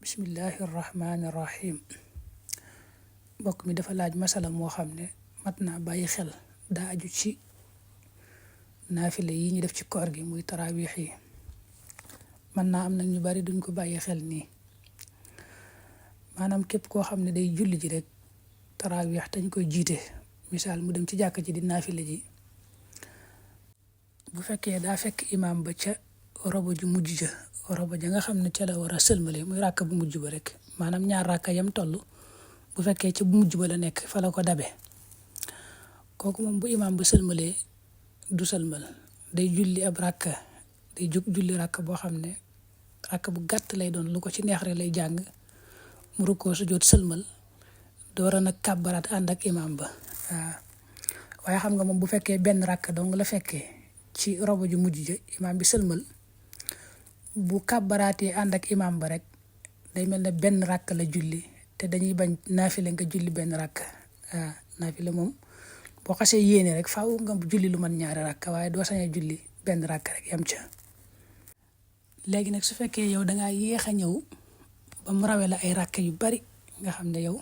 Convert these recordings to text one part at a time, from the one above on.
bismillahi rahmaani rahim mbokk mi dafa laaj masala moo xam ne mat naa bàyyi xel daa aju ci naafile yi ñu def ci koor gi muy taraawix yi. mën naa am nag ñu bari duñ ko bàyyi xel nii, maanaam képp koo xam ne day julli ji rek taraawix dañ koy jiite, misaal mu dem ci jàkk ji di naafile ji, bu fekkee daa fekk imaam ba ca robo ju mujj ja, robo ja nga xam ne ca la war a sëlmale muy ràkk bu mujj ba rek, maanaam ñaar ràkka yam toll bu fekkee ci bu mujj ba la nekk fa la ko dabe, kooku moom bu imaam ba sëlmalee du sëlmal, day julli ab ràkka, day jóg julli ràkk boo xam ne ràkk bu gàtt lay doon, lu ko ci neex rek lay jàng, mu rukkoo sujjóot sëlmal doora nag kàbbaraat ànd ak imaam ba. waaye xam nga moom bu fekkee benn ràkk dong la fekkee ci robo ju mujj ja, imaam bi sëlmal, bu kàbbaraatee ànd ak imaam ba rek day mel ne benn ràkk la julli, te dañuy bañ naafile nga julli benn ràkk. naafile moom boo xasee yéene rek faaw nga julli lu man ñaari ràkk, waaye doo sañ a julli benn ràkk rek yam ca. léegi nag su fekkee yow dangaa yéex a ñëw ba mu rawe la ay ràkk yu bari, nga xam ne yow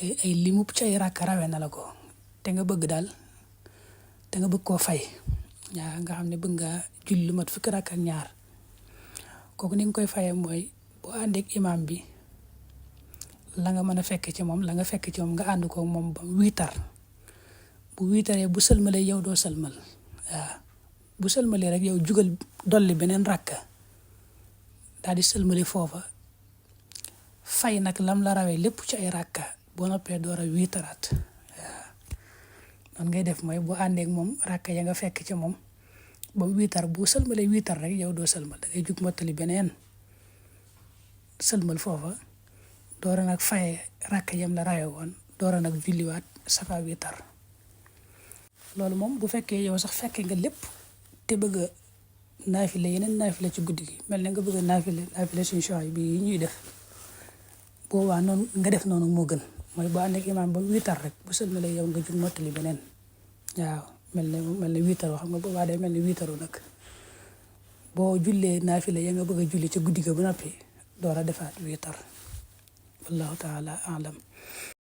ay limub ci ay ràkk rawe na la ko, te nga bëgg koo fay, nga xam ne bëgg nga julli lu mat fukki ràkk ak ñaar, kooku ni nga koy fayee mooy boo àndeek imaam bi la nga mën a fekk ci moom nga ànd ko moom ba wiitar, bu wiitaree bu sëlmalee yow doo sëlmal, bu sëlmalee rek yow jugal dolli beneen ràkk daal di sëlmale foofa, fay nag lam la rawee lépp ci ay ràkka, boo noppee door a wiitaraat. noonu ngay def mooy boo àndeek moom ràkka ya nga fekk ci moom ba mu wiitar, bu sëlmalee wiitar rek yow doo sëlmal, da ngay jug mottali beneen sëlmal foofa, door a nag faye ràkka yam la rawee woon, door a nag julliwaat safa wiitar. loolu moom bu fekkee yow sax fekke nga lépp te bëgg a naafile yeneen naafile ci guddi gi, mel ne nga bëgg a naafile suñu choix bi yi ñuy def, boobaa noonu nga def noonu moo gën, mooy boo ànd ak imaam ba wiitar rek bu sëlmalee yow nga jug mottali beneen. waaw mel ne wiitaru, xam nga boobaa day mel ne wiitaru nag, boo jullee naafile ya nga bëgg a julli ci guddi ga ba noppi door a defaat wiitar. wallahu taala alam.